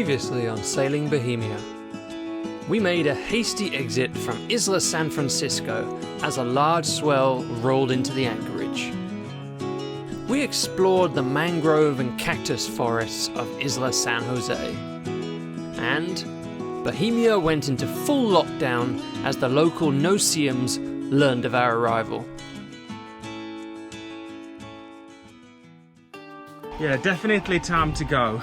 Previously on Sailing Bohemia. We made a hasty exit from Isla San Francisco as a large swell rolled into the anchorage. We explored the mangrove and cactus forests of Isla San Jose. And Bohemia went into full lockdown as the local no-see-ums learned of our arrival. Yeah, definitely time to go.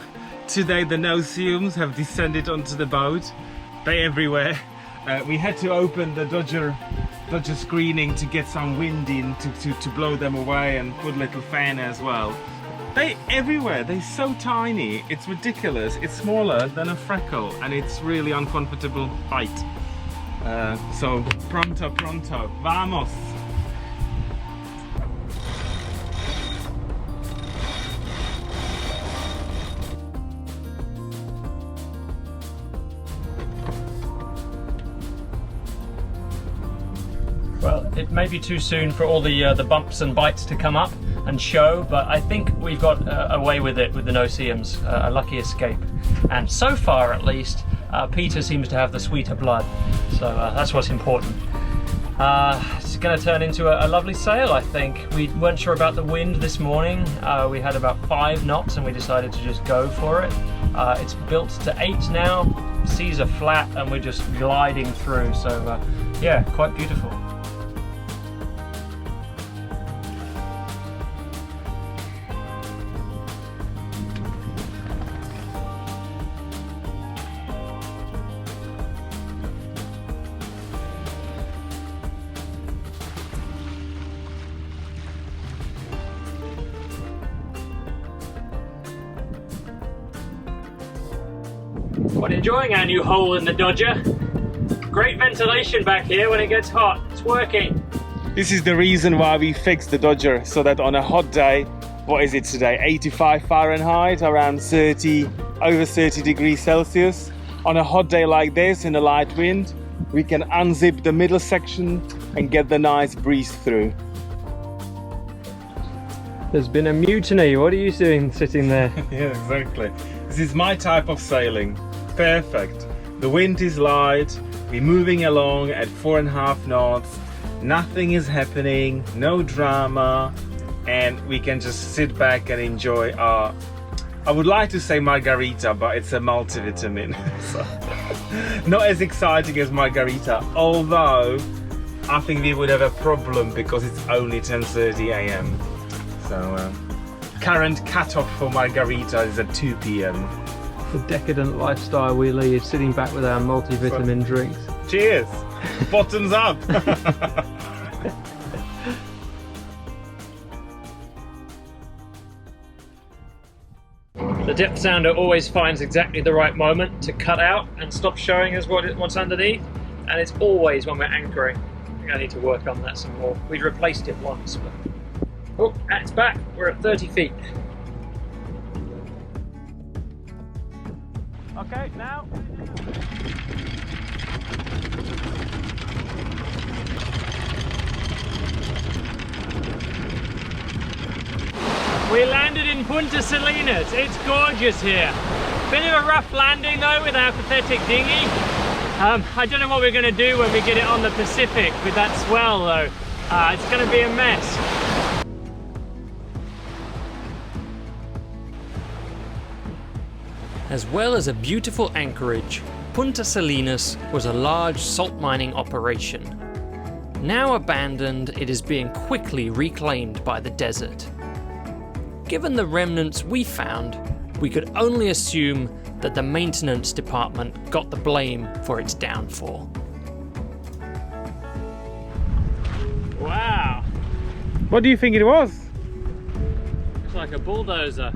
Today the no-see-ums have descended onto the boat. They're everywhere. We had to open the Dodger screening to get some wind in to blow them away and put a little fan as well. They're everywhere. They're so tiny. It's ridiculous. It's smaller than a freckle and it's really uncomfortable bite. So pronto, vamos! Well, it may be too soon for all the bumps and bites to come up and show, but I think we've got away with it with the no-see-ums, a lucky escape. And so far, at least, Peter seems to have the sweeter blood, so that's what's important. It's going to turn into a lovely sail, I think. We weren't sure about the wind this morning. We had about 5 knots and we decided to just go for it. It's built to 8 now, seas are flat and we're just gliding through, so yeah, quite beautiful. Quite enjoying our new hole in the Dodger. Great ventilation back here when it gets hot. It's working. This is the reason why we fixed the Dodger, so that on a hot day, what is it today, 85 Fahrenheit, around over 30 degrees Celsius. On a hot day like this in a light wind, we can unzip the middle section and get the nice breeze through. There's been a mutiny. What are you doing sitting there? Yeah, exactly. This is my type of sailing. Perfect. The wind is light, we're moving along at 4.5 knots, nothing is happening, no drama, and we can just sit back and enjoy our, I would like to say margarita, but it's a multivitamin. So, not as exciting as margarita, although I think we would have a problem because it's only 10:30 a.m. So current cutoff for margarita is at 2 p.m. The decadent lifestyle we lead, sitting back with our multivitamin drinks. Cheers! Bottoms up! The depth sounder always finds exactly the right moment to cut out and stop showing us what's underneath, and it's always when we're anchoring. I think I need to work on that some more. We've replaced it once, but... Oh, and it's back. We're at 30 feet. Okay, now. We landed in Punta Salinas. It's gorgeous here. Bit of a rough landing though with our pathetic dinghy. I don't know what we're going to do when we get it on the Pacific with that swell though. It's going to be a mess. As well as a beautiful anchorage, Punta Salinas was a large salt mining operation. Now abandoned, it is being quickly reclaimed by the desert. Given the remnants we found, we could only assume that the maintenance department got the blame for its downfall. Wow! What do you think it was? It's like a bulldozer.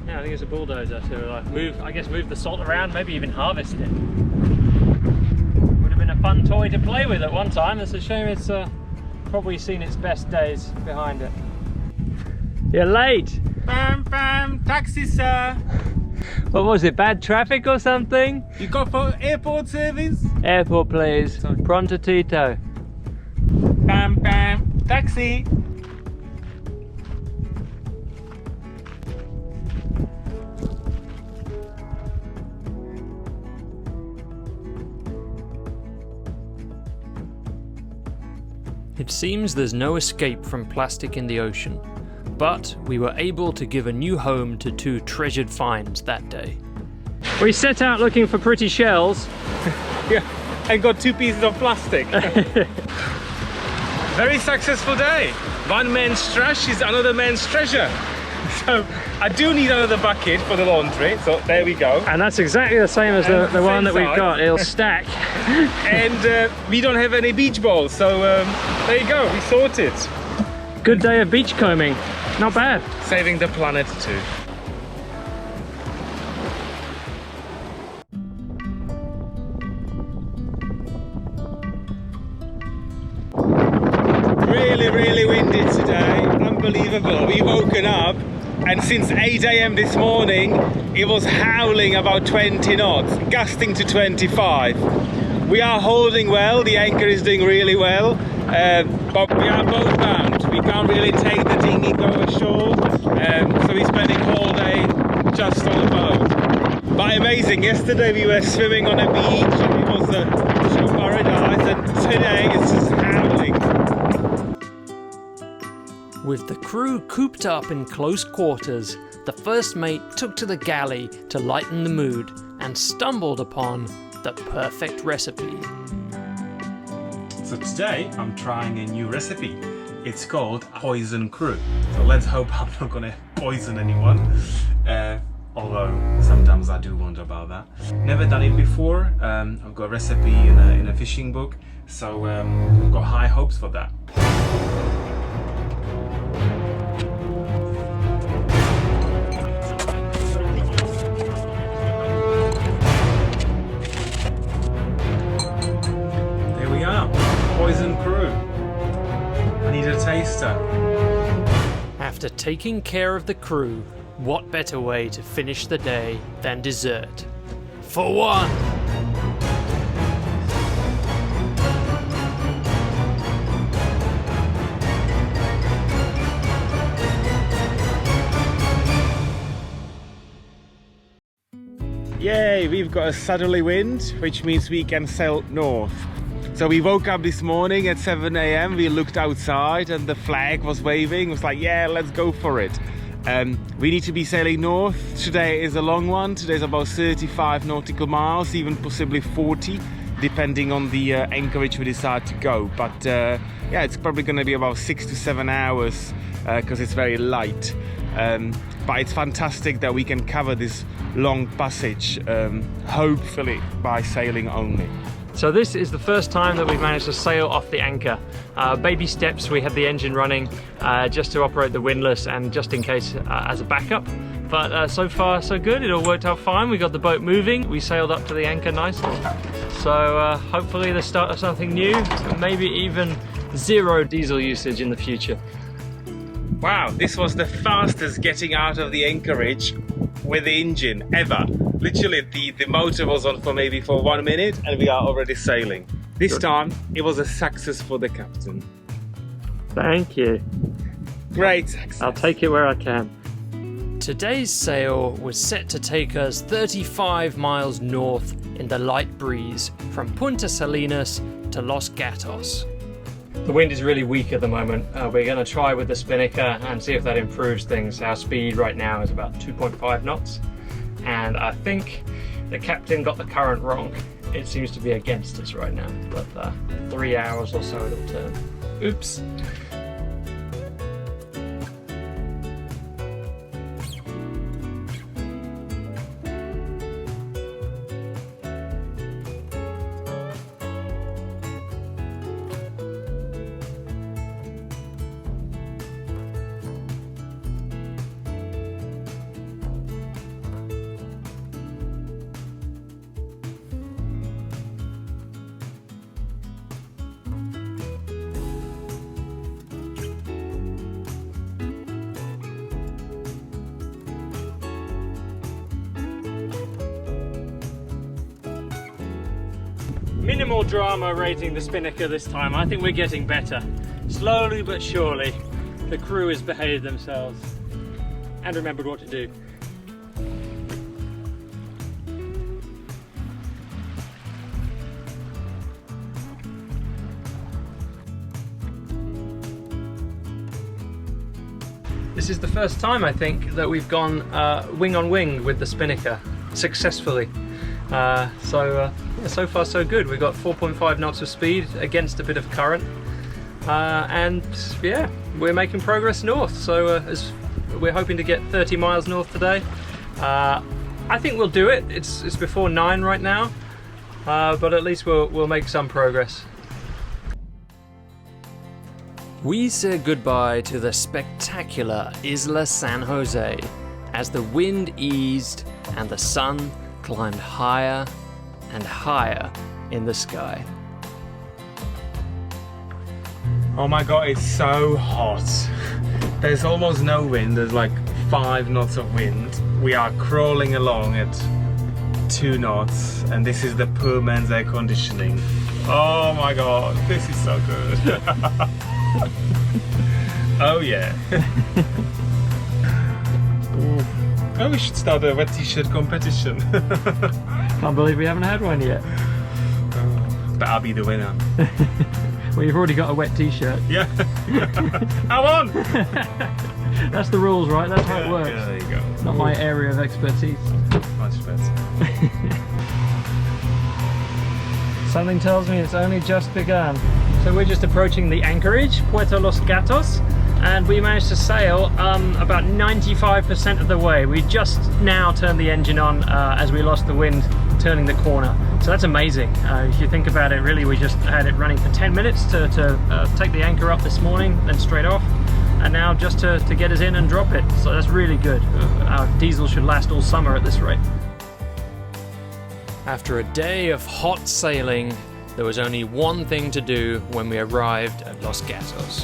Yeah, I think it's a bulldozer to move the salt around, maybe even harvest it. Would have been a fun toy to play with at one time. It's a shame it's probably seen its best days behind it. You're late! Bam, bam, taxi sir! What was it, bad traffic or something? You got for airport service? Airport please, pronto Tito. Bam, bam, taxi! It seems there's no escape from plastic in the ocean, but we were able to give a new home to 2 treasured finds that day. We set out looking for pretty shells. Yeah, and got 2 pieces of plastic. Very successful day. One man's trash is another man's treasure. So I do need another bucket for the laundry, so there we go. And that's exactly the same as the one that we've got. It'll stack. And we don't have any beach balls, so there you go, we sorted. Good day of beachcombing. Not bad. Saving the planet too. Really windy today, unbelievable. We've woken up and since 8 AM this morning it was howling about 20 knots, gusting to 25. We are holding well, the anchor is doing really well, but we are boat bound. We can't really take the dinghy, go ashore, so we're spending all day just on the boat. But amazing, yesterday we were swimming on a beach and it was a true paradise, and today it's just howling. With the crew cooped up in close quarters, the first mate took to the galley to lighten the mood and stumbled upon the perfect recipe. So today I'm trying a new recipe. It's called Poison Crew. So let's hope I'm not gonna poison anyone. Although sometimes I do wonder about that. Never done it before. I've got a recipe in a fishing book, so I've got high hopes for that. Poison Crew. I need a taster. After taking care of the crew, what better way to finish the day than dessert? For one! Yay, we've got a southerly wind, which means we can sail north. So we woke up this morning at 7 AM, we looked outside and the flag was waving. It was like, yeah, let's go for it. We need to be sailing north. Today is a long one. Today's about 35 nautical miles, even possibly 40, depending on the anchorage we decide to go. But yeah, it's probably going to be about 6 to 7 hours because it's very light. But it's fantastic that we can cover this long passage, hopefully by sailing only. So this is the first time that we've managed to sail off the anchor. Baby steps, we have the engine running just to operate the windlass and just in case as a backup. But so far so good, it all worked out fine. We got the boat moving, we sailed up to the anchor nicely. So hopefully the start of something new, and maybe even 0 diesel usage in the future. Wow, this was the fastest getting out of the anchorage with the engine ever. Literally the motor was on for maybe 1 minute and we are already sailing. This time it was a success for the captain. Thank you. Great success. I'll take it where I can. Today's sail was set to take us 35 miles north in the light breeze from Punta Salinas to Los Gatos. The wind is really weak at the moment. We're going to try with the spinnaker and see if that improves things. Our speed right now is about 2.5 knots. And I think the captain got the current wrong. It seems to be against us right now, but 3 hours or so it'll turn. Oops. Minimal drama rating the spinnaker this time. I think we're getting better. Slowly but surely, the crew has behaved themselves and remembered what to do. This is the first time, I think, that we've gone wing on wing with the spinnaker successfully. So far so good. We've got 4.5 knots of speed against a bit of current, and yeah, we're making progress north. So we're hoping to get 30 miles north today. I think we'll do it. It's before 9 right now, but at least we'll make some progress. We said goodbye to the spectacular Isla San Jose as the wind eased and the sun climbed higher and higher in the sky. Oh my god, it's so hot. There's almost no wind, there's like 5 knots of wind. We are crawling along at 2 knots, and this is the poor man's air conditioning. Oh my god, this is so good. Oh yeah. Oh, we should start a wet t-shirt competition. Can't believe we haven't had one yet. But I'll be the winner. Well, you've already got a wet t-shirt. Yeah. I won! That's the rules, right? That's how it works. Yeah, there you go. Not my area of expertise. Much better. Something tells me it's only just begun. So we're just approaching the anchorage, Puerto Los Gatos, and we managed to sail about 95% of the way. We just now turned the engine on as we lost the wind turning the corner. So that's amazing. If you think about it, really, we just had it running for 10 minutes to take the anchor up this morning, then straight off, and now just to get us in and drop it. So that's really good. Our diesel should last all summer at this rate. After a day of hot sailing, there was only one thing to do when we arrived at Los Gatos.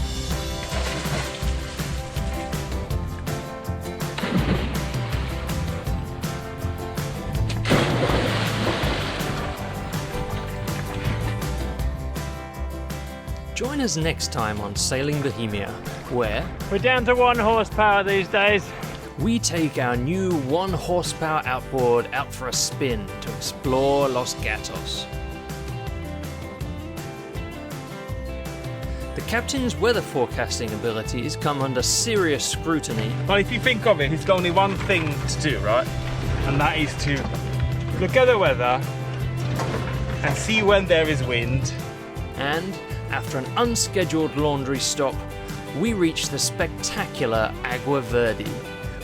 Join us next time on Sailing Bohemia, where we're down to 1 horsepower these days. We take our new 1 horsepower outboard out for a spin to explore Los Gatos. The captain's weather forecasting abilities come under serious scrutiny. Well, if you think of it, it's got only one thing to do, right? And that is to look at the weather and see when there is wind. And after an unscheduled laundry stop, we reach the spectacular Agua Verde,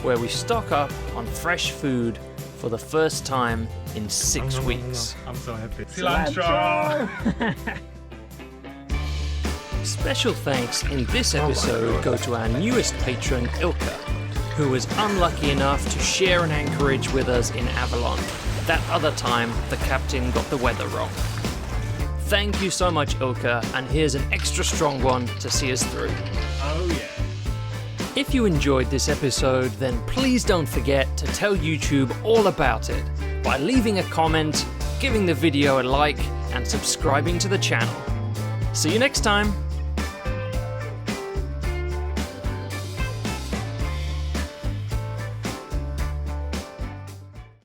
where we stock up on fresh food for the first time in 6 weeks. I'm so happy. Cilantro! Special thanks in this episode go to our newest patron, Ilka, who was unlucky enough to share an anchorage with us in Avalon. That other time, the captain got the weather wrong. Thank you so much, Ilka, and here's an extra strong one to see us through. Oh yeah. If you enjoyed this episode, then please don't forget to tell YouTube all about it by leaving a comment, giving the video a like, and subscribing to the channel. See you next time!